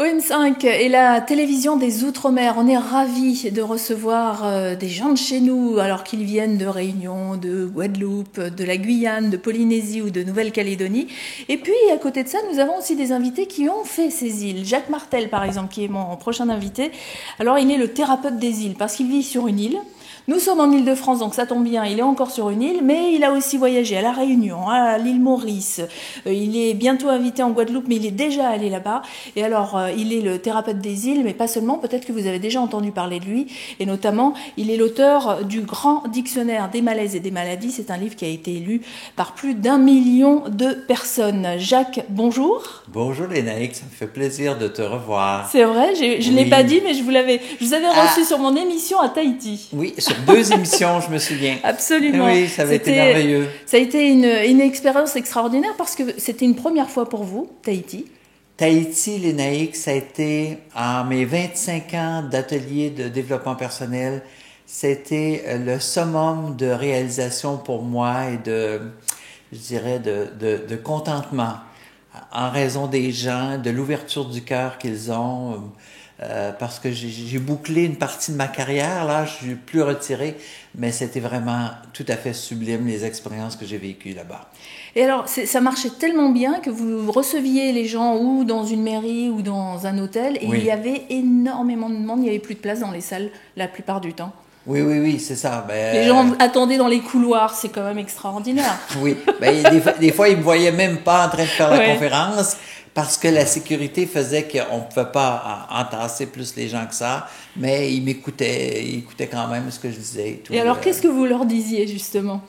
OM5 et la télévision des Outre-mer, on est ravis de recevoir des gens de chez nous, alors qu'ils viennent de Réunion, de Guadeloupe, de la Guyane, de Polynésie ou de Nouvelle-Calédonie. Et puis, à côté de ça, nous avons aussi des invités qui ont fait ces îles. Jacques Martel, par exemple, qui est mon prochain invité. Alors, il est le thérapeute des îles, parce qu'il vit sur une île. Nous sommes en Île-de-France, donc ça tombe bien, il est encore sur une île, mais il a aussi voyagé à La Réunion, à l'île Maurice. Il est bientôt invité en Guadeloupe, mais il est déjà allé là-bas. Et alors, il est le thérapeute des îles, mais pas seulement, peut-être que vous avez déjà entendu parler de lui. Et notamment, il est l'auteur du Grand Dictionnaire des malaises et des maladies. C'est un livre qui a été lu par plus d'1 million de personnes. Jacques, bonjour. Bonjour Lénaïque, ça me fait plaisir de te revoir. C'est vrai, je ne l'ai pas dit, mais je vous avais reçu sur mon émission à Tahiti. Oui, sur 2 émissions, je me souviens. Absolument. Oui, ça avait été merveilleux. Ça a été une expérience extraordinaire parce que c'était une première fois pour vous, Tahiti. Tahiti, Lénaïque, ça a été, en mes 25 ans d'atelier de développement personnel, c'était le summum de réalisation pour moi et je dirais, de contentement, en raison des gens, de l'ouverture du cœur qu'ils ont, parce que j'ai bouclé une partie de ma carrière, là, je suis plus retiré, mais c'était vraiment tout à fait sublime, les expériences que j'ai vécues là-bas. Et alors, ça marchait tellement bien que vous receviez les gens ou dans une mairie ou dans un hôtel, et oui. Il y avait énormément de monde, il n'y avait plus de place dans les salles la plupart du temps. Oui, c'est ça. Les gens attendaient dans les couloirs, c'est quand même extraordinaire. Oui, des fois, ils me voyaient même pas en train de faire la conférence parce que la sécurité faisait qu'on ne pouvait pas entasser plus les gens que ça, mais ils écoutaient quand même ce que je disais. Et alors, qu'est-ce que vous leur disiez, justement?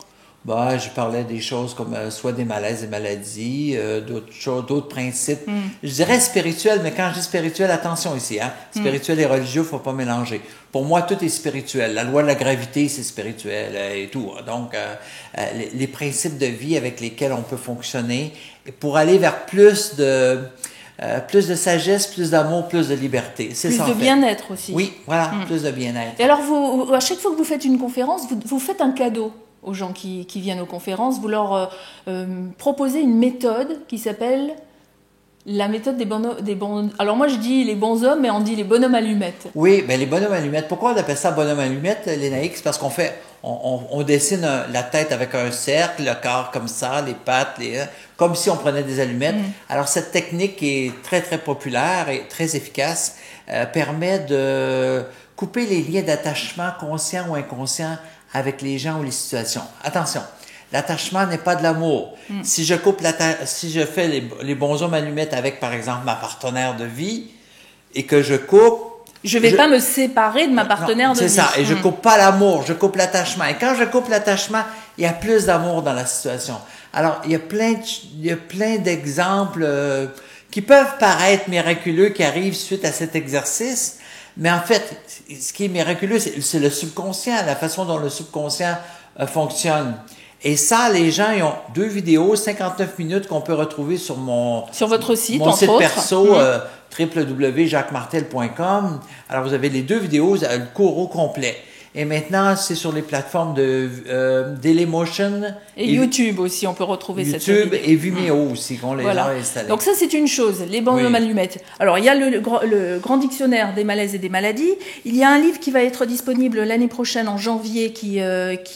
Je parlais des choses comme soit des malaises et maladies, d'autres principes. Je dirais spirituels, mais quand je dis spirituel, attention ici, hein. Spirituel et religieux, faut pas mélanger. Pour moi, tout est spirituel. La loi de la gravité, c'est spirituel et tout. Donc, les principes de vie avec lesquels on peut fonctionner pour aller vers plus de sagesse, plus d'amour, plus de liberté. C'est ça. Plus de bien-être aussi. Oui, voilà, plus de bien-être. Et alors, à chaque fois que vous faites une conférence, vous faites un cadeau aux gens qui viennent aux conférences. Vous leur proposez une méthode qui s'appelle la méthode des bons... Alors moi je dis les bons hommes, mais on dit les bonhommes allumettes. Oui, mais les bonhommes allumettes. Pourquoi on appelle ça bonhomme allumette, Lénaïque? C'est parce on dessine la tête avec un cercle, le corps comme ça, les pattes, comme si on prenait des allumettes. Alors cette technique qui est très très populaire et très efficace permet de couper les liens d'attachement conscients ou inconscients avec les gens ou les situations. Attention, l'attachement n'est pas de l'amour. Si je fais les bons hommes allumettes avec, par exemple, ma partenaire de vie, et que je coupe... Je vais pas me séparer de ma partenaire de vie. C'est ça, et je coupe pas l'amour, je coupe l'attachement. Et quand je coupe l'attachement, il y a plus d'amour dans la situation. Alors, il y a plein d'exemples qui peuvent paraître miraculeux, qui arrivent suite à cet exercice. Mais en fait, ce qui est miraculeux, c'est le subconscient, la façon dont le subconscient fonctionne. Et ça, les gens, ils ont 2 vidéos, 59 minutes qu'on peut retrouver sur votre site, mon site perso, www.jacquesmartel.com. Alors, vous avez les 2 vidéos, le cours au complet. Et maintenant, c'est sur les plateformes de Dailymotion. Et YouTube aussi, on peut retrouver cette vidéo. YouTube et Vimeo aussi, qu'on les a installés. Donc ça, c'est une chose, les bonhommes allumettes. Alors, il y a le Grand Dictionnaire des malaises et des maladies. Il y a un livre qui va être disponible l'année prochaine, en janvier, qui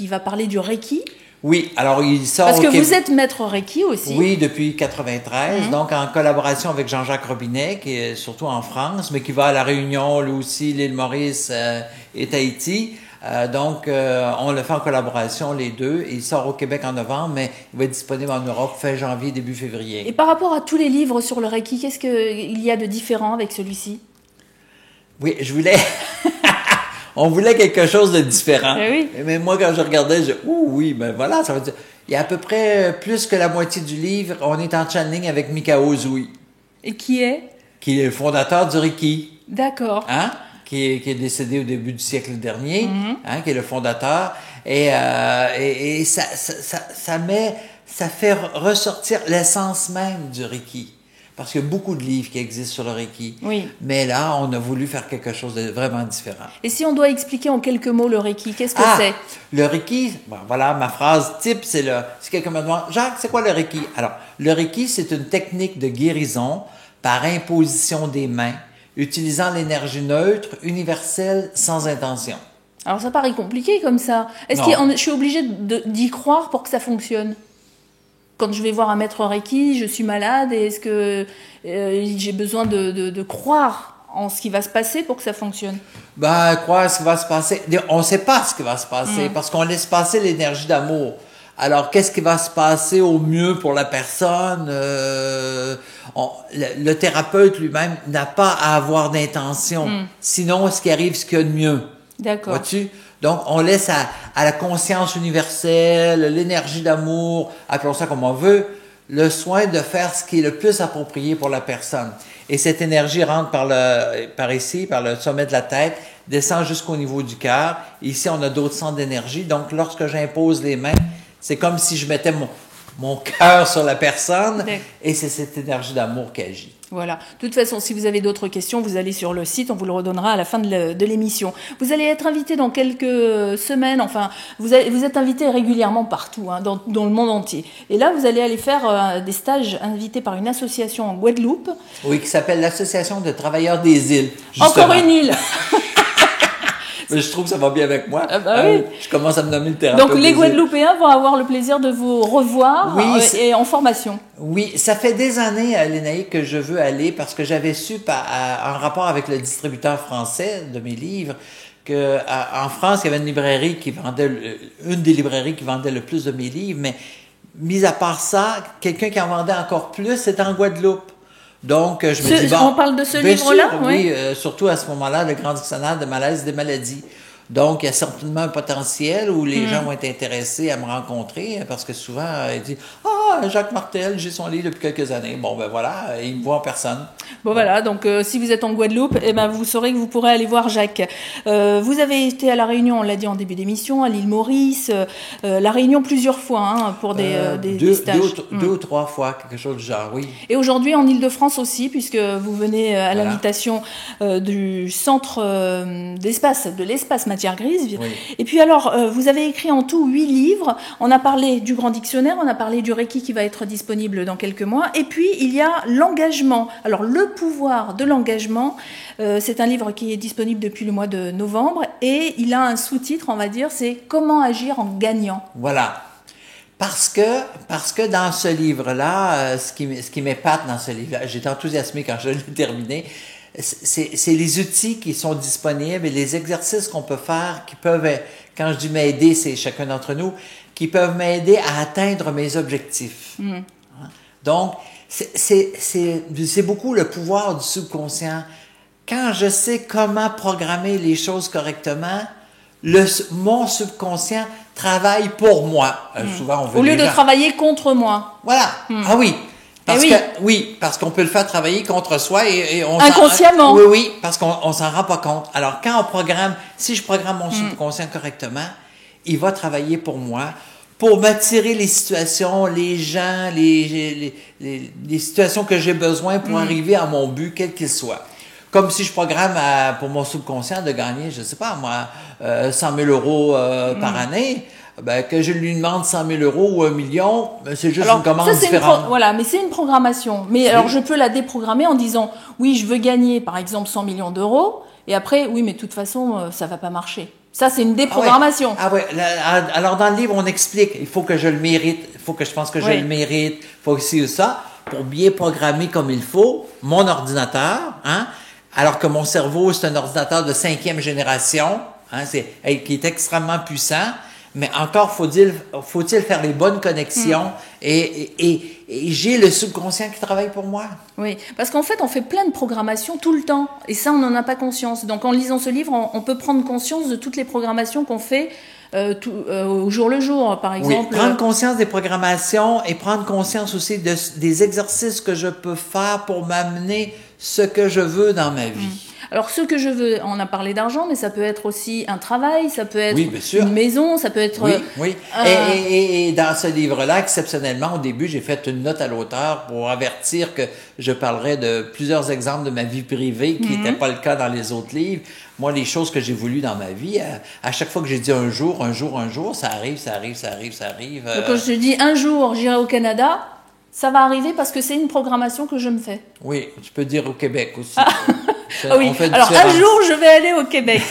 va parler du Reiki. Oui, alors il sort... Parce que vous êtes maître Reiki aussi. Oui, depuis 93, donc en collaboration avec Jean-Jacques Robinet, qui est surtout en France, mais qui va à La Réunion, lui aussi, l'île Maurice et Tahiti. Donc, on le fait en collaboration, les deux, et il sort au Québec en novembre, mais il va être disponible en Europe fin janvier, début février. Et par rapport à tous les livres sur le Reiki, qu'est-ce qu'il y a de différent avec celui-ci? Oui, on voulait quelque chose de différent. Oui. Mais moi, quand je regardais, voilà, ça veut dire, il y a à peu près plus que la moitié du livre, on est en channeling avec Mikao Usui. Et qui est? Qui est le fondateur du Reiki. D'accord. Hein? Qui est décédé au début du siècle dernier, qui est le fondateur, et ça fait ressortir l'essence même du Reiki. Parce qu'il y a beaucoup de livres qui existent sur le Reiki. Oui. Mais là, on a voulu faire quelque chose de vraiment différent. Et si on doit expliquer en quelques mots le Reiki, qu'est-ce que c'est? Le Reiki, voilà, ma phrase type, si quelqu'un me demande, Jacques, c'est quoi le Reiki? Alors, le Reiki, c'est une technique de guérison par imposition des mains utilisant l'énergie neutre, universelle, sans intention. Alors ça paraît compliqué comme ça. Est-ce que je suis obligée d'y croire pour que ça fonctionne? Quand je vais voir un maître Reiki, je suis malade et est-ce que j'ai besoin de croire en ce qui va se passer pour que ça fonctionne? Ben, croire ce qui va se passer. On ne sait pas ce qui va se passer parce qu'on laisse passer l'énergie d'amour. Alors, qu'est-ce qui va se passer au mieux pour la personne? Le thérapeute lui-même n'a pas à avoir d'intention. Sinon, ce qui arrive, ce qu'il y a de mieux. D'accord. Vois-tu? Donc, on laisse à la conscience universelle, l'énergie d'amour, appelons ça comme on veut, le soin de faire ce qui est le plus approprié pour la personne. Et cette énergie rentre par ici, par le sommet de la tête, descend jusqu'au niveau du cœur. Ici, on a d'autres centres d'énergie. Donc, lorsque j'impose les mains, c'est comme si je mettais mon cœur sur la personne et c'est cette énergie d'amour qui agit. Voilà. De toute façon, si vous avez d'autres questions, vous allez sur le site, on vous le redonnera à la fin de l'émission. Vous allez être invité dans quelques semaines, enfin, vous êtes invité régulièrement partout, hein, dans le monde entier. Et là, vous allez aller faire des stages invités par une association en Guadeloupe. Oui, qui s'appelle l'Association de travailleurs des îles. Justement. Encore une île. Mais je trouve que ça va bien avec moi. Ah bah oui. Je commence à me nommer le thérapeute. Donc les Guadeloupéens vont avoir le plaisir de vous revoir et en formation. Oui, ça fait des années, Lénaïque, que je veux aller parce que j'avais su en rapport avec le distributeur français de mes livres que en France, il y avait une librairie une des librairies qui vendait le plus de mes livres, mais mis à part ça, quelqu'un qui en vendait encore plus, c'est en Guadeloupe. Donc, je me dis, bon... On parle de ce livre-là? Sûr, oui, surtout à ce moment-là, le Grand Dictionnaire de malaise et des maladies. Donc, il y a certainement un potentiel où les gens vont être intéressés à me rencontrer parce que souvent, ils disent « Ah, Jacques Martel, j'ai son livre depuis quelques années. » Bon, ben voilà, il me voit en personne. Bon, voilà, donc si vous êtes en Guadeloupe, eh ben, vous saurez que vous pourrez aller voir Jacques. Vous avez été à La Réunion, on l'a dit en début d'émission, à l'île Maurice, La Réunion plusieurs fois hein, pour des stages. Deux ou trois fois, quelque chose du genre, oui. Et aujourd'hui en Île-de-France aussi, puisque vous venez à l'invitation du centre de l'espace Matière Grise. Oui. Et puis alors, vous avez écrit en tout 8 livres. On a parlé du Grand Dictionnaire, on a parlé du Reiki qui va être disponible dans quelques mois. Et puis, il y a l'engagement. Alors, le pouvoir de l'engagement, c'est un livre qui est disponible depuis le mois de novembre. Et il a un sous-titre, on va dire, c'est « Comment agir en gagnant ». Voilà. Parce que dans ce livre-là, ce qui m'épate dans ce livre-là, j'étais enthousiasmé quand je l'ai terminé, c'est les outils qui sont disponibles et les exercices qu'on peut faire qui peuvent, quand je dis m'aider, c'est chacun d'entre nous, qui peuvent m'aider à atteindre mes objectifs. Donc, c'est beaucoup le pouvoir du subconscient. Quand je sais comment programmer les choses correctement, mon subconscient travaille pour moi. Souvent, on veut au lieu de travailler contre moi. Voilà. Ah oui. Parce qu'on peut le faire travailler contre soi et on inconsciemment. Oui, parce qu'on s'en rend pas compte. Alors, si je programme mon subconscient correctement, il va travailler pour moi, pour m'attirer les situations, les gens, les situations que j'ai besoin pour arriver à mon but, quel qu'il soit. Comme si je programme pour mon subconscient de gagner, je sais pas moi, 100 000 euros par année. Ben, que je lui demande 100 000 euros ou 1 million, ben, c'est juste une commande différente. Voilà, mais c'est une programmation. Mais alors, je peux la déprogrammer en disant, oui, je veux gagner, par exemple, 100 millions d'euros, et après, oui, mais de toute façon, ça va pas marcher. Ça, c'est une déprogrammation. Alors, dans le livre, on explique, il faut que je le mérite, il faut que je pense que je le mérite, il faut que ci ou ça, pour bien programmer comme il faut, mon ordinateur, hein, alors que mon cerveau, c'est un ordinateur de 5e génération, hein, qui est extrêmement puissant. Mais encore faut-il faire les bonnes connexions et j'ai le subconscient qui travaille pour moi. Oui, parce qu'en fait, on fait plein de programmations tout le temps et ça, on n'en a pas conscience. Donc, en lisant ce livre, on peut prendre conscience de toutes les programmations qu'on fait au jour le jour, par exemple. Oui, prendre conscience des programmations et prendre conscience aussi des exercices que je peux faire pour m'amener ce que je veux dans ma vie. Alors, ce que je veux, on a parlé d'argent, mais ça peut être aussi un travail, ça peut être une maison, ça peut être... Oui. Et dans ce livre-là, exceptionnellement, au début, j'ai fait une note à l'auteur pour avertir que je parlerais de plusieurs exemples de ma vie privée qui n'étaient pas le cas dans les autres livres. Moi, les choses que j'ai voulu dans ma vie, à chaque fois que j'ai dit un jour, ça arrive. Donc, quand je dis un jour, j'irai au Canada, ça va arriver parce que c'est une programmation que je me fais. Oui, tu peux dire au Québec aussi. Ah oui. Alors un jour, je vais aller au Québec.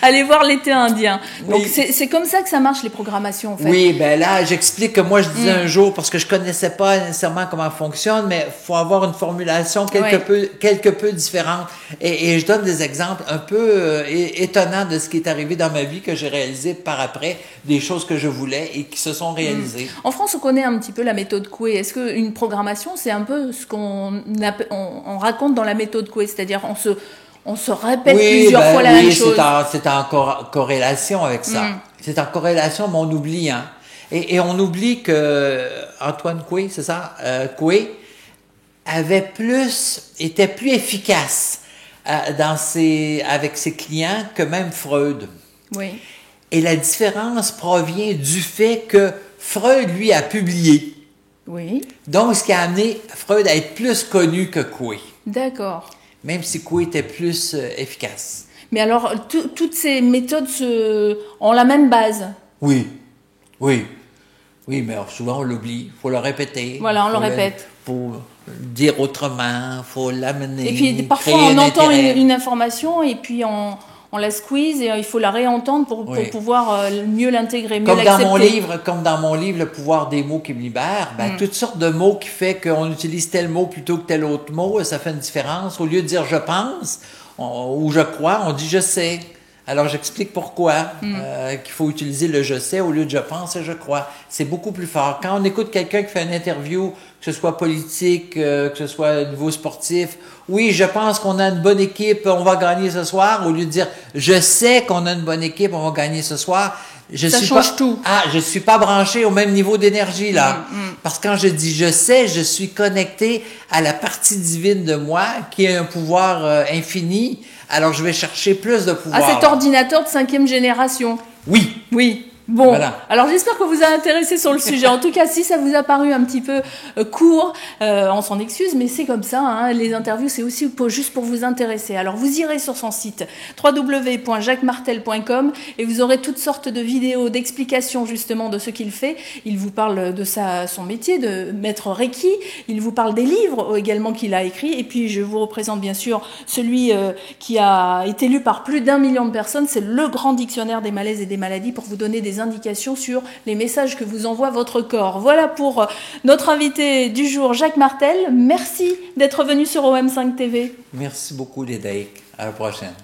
Aller voir l'été indien. Donc oui. c'est comme ça que ça marche les programmations en fait. Oui, ben là j'explique que moi je disais un jour parce que je connaissais pas nécessairement comment fonctionne, mais faut avoir une formulation quelque peu différente. Et je donne des exemples un peu étonnants de ce qui est arrivé dans ma vie que j'ai réalisé par après, des choses que je voulais et qui se sont réalisées. En France, on connaît un petit peu la méthode Coué. Est-ce qu'une programmation, c'est un peu ce qu'on on raconte dans la méthode Coué, c'est-à-dire on se répète plusieurs fois la même chose. C'est en corrélation avec ça. C'est en corrélation, mais on oublie, hein. Et on oublie que Antoine Coué, c'est ça? Coué était plus efficace avec ses clients que même Freud. Oui. Et la différence provient du fait que Freud, lui, a publié. Oui. Donc, ce qui a amené Freud à être plus connu que Coué. D'accord. Même si Coué était plus efficace. Mais alors, toutes ces méthodes ont la même base. Oui, mais alors, souvent on l'oublie. Il faut le répéter. Voilà, on le répète. Il faut le dire autrement, il faut l'amener. Et puis parfois on entend une information et puis on la squeeze et il faut la réentendre pour pouvoir mieux l'intégrer, mieux l'accepter. Comme dans mon livre, Le pouvoir des mots qui me libèrent, toutes sortes de mots qui fait qu'on utilise tel mot plutôt que tel autre mot, ça fait une différence. Au lieu de dire je pense ou je crois, on dit je sais. Alors j'explique pourquoi qu'il faut utiliser le je sais au lieu de je pense et je crois. C'est beaucoup plus fort. Quand on écoute quelqu'un qui fait une interview, que ce soit politique, que ce soit au niveau sportif, oui, je pense qu'on a une bonne équipe, on va gagner ce soir, au lieu de dire je sais qu'on a une bonne équipe, on va gagner ce soir. Ça change tout. Je suis pas branché au même niveau d'énergie là. Parce que quand je dis je sais, je suis connecté à la partie divine de moi qui a un pouvoir infini. Alors je vais chercher plus de pouvoir. À cet ordinateur de 5e génération. Oui. Oui. Bon, voilà. Alors j'espère que vous a intéressé sur le sujet. En tout cas, si ça vous a paru un petit peu court, on s'en excuse, mais c'est comme ça. Hein. Les interviews, c'est aussi juste pour vous intéresser. Alors vous irez sur son site www.jacquesmartel.com et vous aurez toutes sortes de vidéos, d'explications justement de ce qu'il fait. Il vous parle de son métier, de maître Reiki. Il vous parle des livres également qu'il a écrits. Et puis je vous représente bien sûr celui qui a été lu par plus d'1 million de personnes. C'est le grand dictionnaire des malaises et des maladies pour vous donner des indications sur les messages que vous envoie votre corps. Voilà pour notre invité du jour, Jacques Martel. Merci d'être venu sur OM5 TV. Merci beaucoup, Lédaïque. À la prochaine.